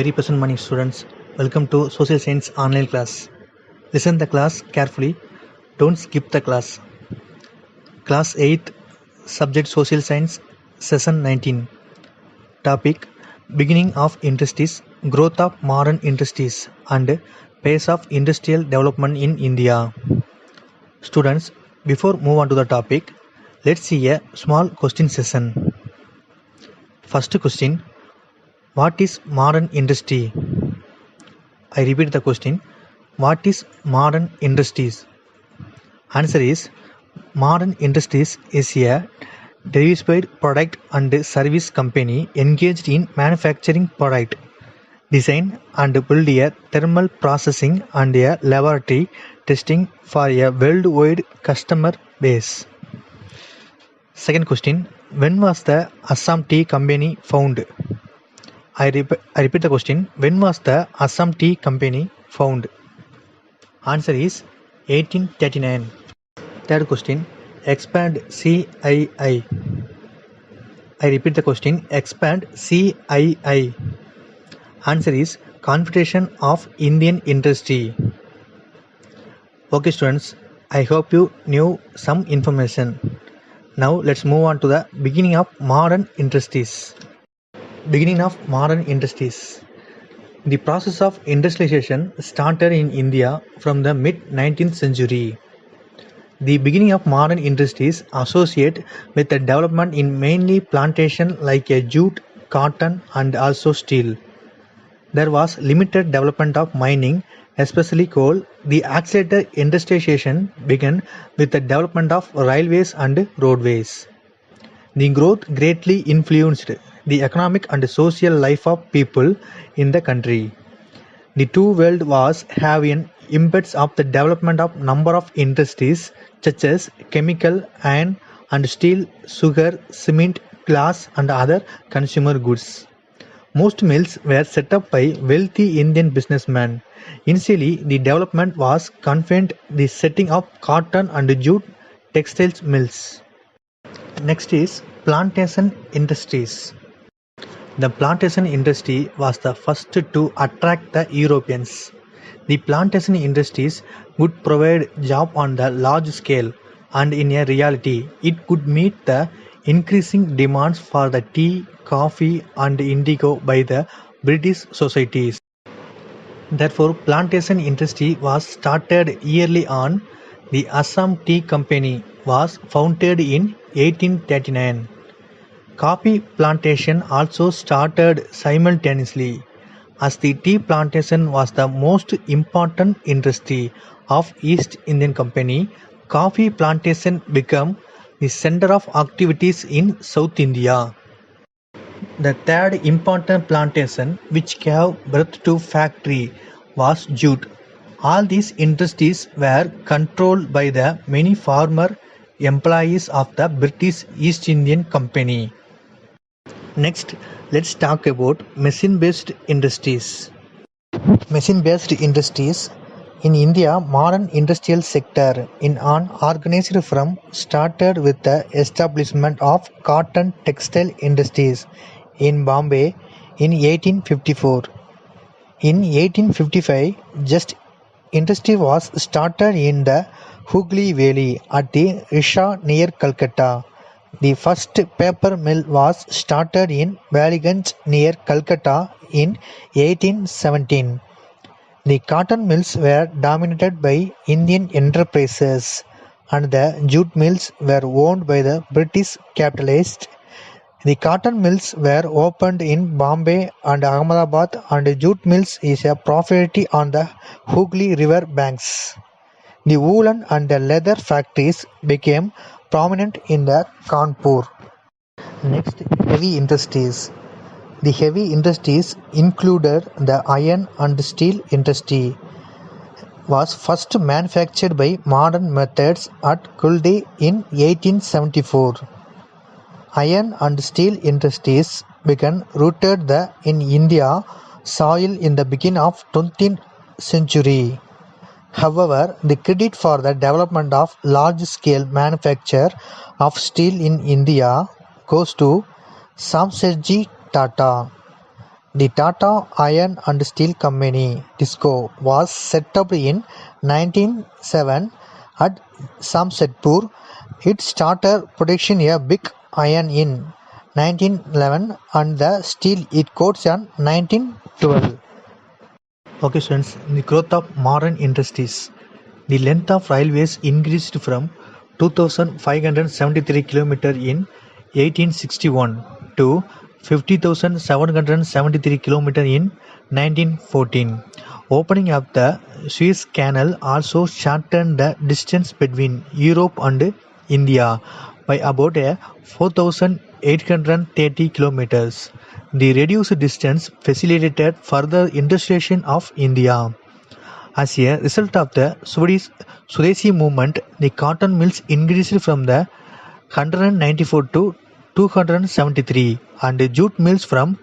very present morning students. Welcome to Social Science online class. Listen the class carefully. Don't skip the class. Class 8, subject Social Science, session 19. Topic: Beginning of industries, growth of modern industries and pace of industrial development in India. Students, before move on to the topic, let's see a small question session. First question: What is modern industry? I repeat the question. What is modern industries? Answer is: modern industries is a diversified product and service company engaged in manufacturing product, design and build a thermal processing and a laboratory testing for a worldwide customer base. Second question: When was the Assam Tea Company founded? I repeat the question. When was the Assam Tea Company founded? Answer is 1839. Third question: Expand CII. I repeat the question. Expand CII. Answer is Confederation of Indian Industry. Okay students, I hope you knew some information. Now let's move on to the beginning of modern industries. Beginning of modern industries. The process of industrialization started in India from the mid-19th century. The beginning of modern industries associate with the development in mainly plantation like a jute, cotton and also steel. There was limited development of mining, especially coal. The accelerated industrialization began with the development of railways and roadways. The growth greatly influenced the economic and social life of people in the country. The two world wars have an impact of the development of number of industries such as chemical, iron and steel, sugar, cement, glass and other consumer goods. Most mills were set up by wealthy Indian businessmen. Initially, the development was confined to the setting of cotton and jute textiles mills. Next is plantation industries. The plantation industry was the first to attract the Europeans. The plantation industries would provide jobs on the large scale, and in a reality, it could meet the increasing demands for the tea, coffee and indigo by the British societies. Therefore, plantation industry was started early on. The Assam Tea Company was founded in 1839. Coffee plantation also started simultaneously. As the tea plantation was the most important industry of East Indian Company, coffee plantation became the center of activities in South India. The third important plantation which gave birth to factory was jute. All these industries were controlled by the many farmer employees of the British East Indian Company. Next, let's talk about machine-based industries. Machine-based industries in India, modern industrial sector in an organized firm started with the establishment of cotton textile industries in Bombay in 1854. In 1855, just industry was started in the Hooghly Valley at the Risha near Calcutta. The first paper mill was started in Ballygunge near Calcutta in 1817. The cotton mills were dominated by Indian enterprises and the jute mills were owned by the British capitalists. The cotton mills were opened in Bombay and Ahmedabad and jute mills is a property on the Hooghly River banks. The woolen and the leather factories became prominent in the Kanpur. Next, heavy industries. The heavy industries included the iron and steel industry. Was first manufactured by modern methods at Kuldi in 1874. Iron and steel industries began rooted in India soil in the beginning of 20th century. However, the credit for the development of large-scale manufacture of steel in India goes to Samsetji Tata. The Tata Iron and Steel Company (TISCO) was set up in 1907 at Samsetpur. It started production of big iron in 1911 and the steel it coats in 1912. Okay, students, the growth of modern industries. The length of railways increased from 2,573 km in 1861 to 50,773 km in 1914. Opening up the Suez Canal also shortened the distance between Europe and India by about 4,830 kilometers. The reduced distance facilitated further industrialization of India. As a result of the Swadeshi movement, the cotton mills increased from the 194 to 273 and the jute mills from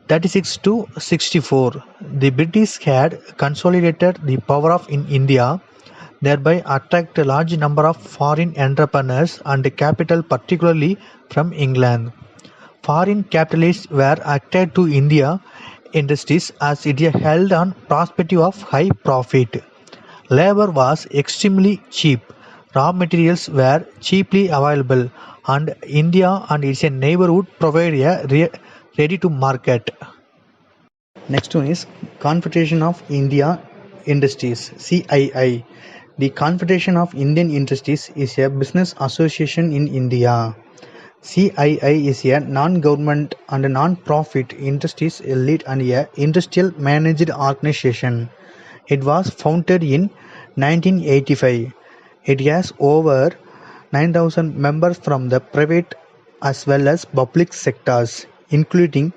36 to 64. The British had consolidated the power of in India, thereby attract a large number of foreign entrepreneurs and capital, particularly from England. Foreign capitalists were attracted to India industries as it held on prospective of high profit. Labor was extremely cheap, raw materials were cheaply available, and India and its neighborhood provided a ready to market. Next one is Confederation of India Industries (CII). The Confederation of Indian Industries is a business association in India. CII is a non-government and non-profit industries elite and a industrial managed organization. It was founded in 1985. It has over 9,000 members from the private as well as public sectors, including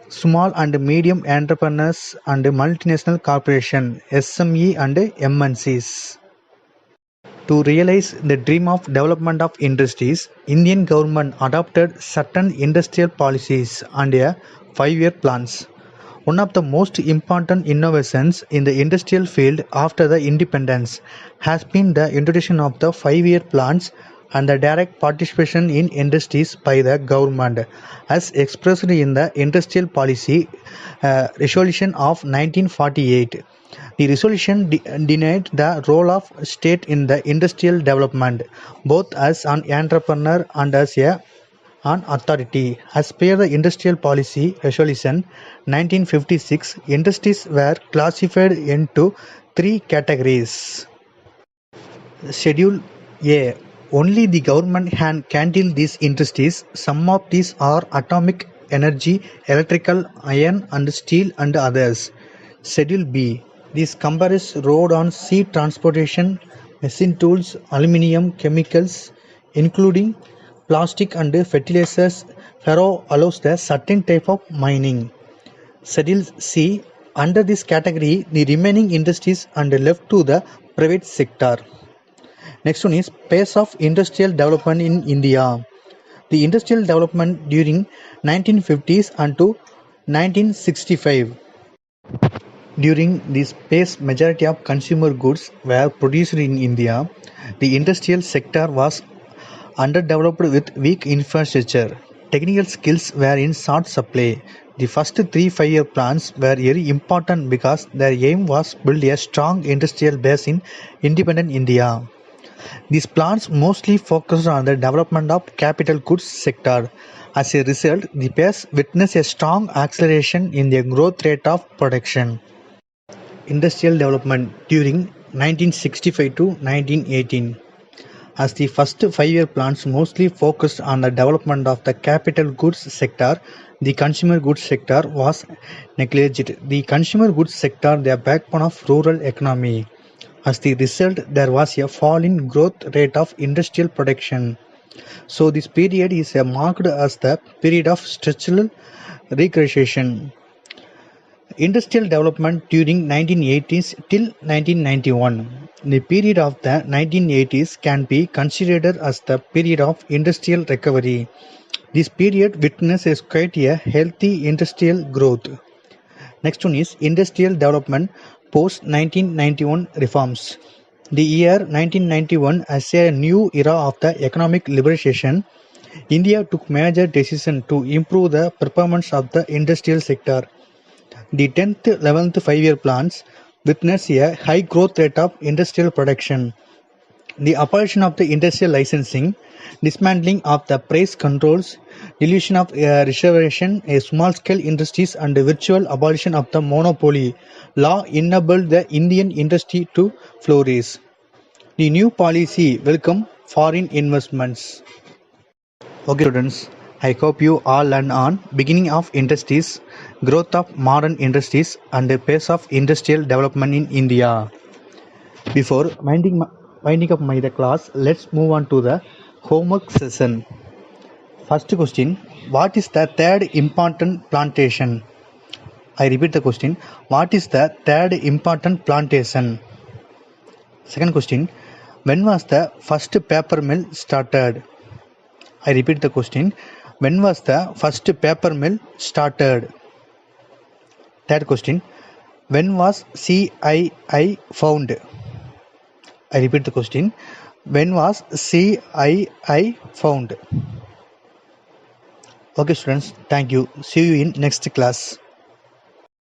small and medium entrepreneurs and multinational corporations (SME) and MNCs. To realize the dream of development of industries, Indian government adopted certain industrial policies and a 5-year plans. One of the most important innovations in the industrial field after the independence has been the introduction of the 5-year plans and the direct participation in industries by the government, as expressed in the Industrial Policy Resolution of 1948. The resolution denied the role of state in the industrial development, both as an entrepreneur and as an authority. As per the Industrial Policy Resolution 1956, industries were classified into 3 categories. Schedule A. Only the government can deal these industries. Some of these are atomic energy, electrical, iron and steel and others. Schedule B. These comprise road and sea transportation, machine tools, aluminium, chemicals, including plastic and fertilizers. Ferro allows the certain type of mining. Schedule C. Under this category, the remaining industries are left to the private sector. Next one is pace of industrial development in India. The industrial development during 1950s and to 1965. During this phase, majority of consumer goods were produced in India. The industrial sector was underdeveloped with weak infrastructure. Technical skills were in short supply. The first 3 5-year plans were very important because their aim was to build a strong industrial base in independent India. These plans mostly focused on the development of capital goods sector. As a result, the pace witnessed a strong acceleration in the growth rate of production. Industrial development during 1965 to 1918. As the first 5-year plans mostly focused on the development of the capital goods sector, the consumer goods sector was neglected. The consumer goods sector, the backbone of rural economy. As the result, there was a fall in growth rate of industrial production. So this period is marked as the period of structural regression. Industrial development during 1980s till 1991. The period of the 1980s can be considered as the period of industrial recovery. This period witnesses quite a healthy industrial growth. Next one is industrial development post 1991 reforms. The year 1991 as a new era of the economic liberalization. India took major decisions to improve the performance of the industrial sector. The 10th 11th 5-year plans witnessed a high growth rate of industrial production. The abolition of the industrial licensing, dismantling of the price controls, dilution of reservation, a small-scale industries, and the virtual abolition of the monopoly law enabled the Indian industry to flourish. The new policy welcomed foreign investments. Okay, students, I hope you all learn on beginning of industries, growth of modern industries, and the pace of industrial development in India. Before winding up the class, let's move on to the homework session. First question: what is the third important plantation? I repeat the question: what is the third important plantation? Second question: when was the first paper mill started? I repeat the question: when was the first paper mill started? Third question: when was CII found? I repeat the question: when was CII found? Okay, students, thank you. See you in next class.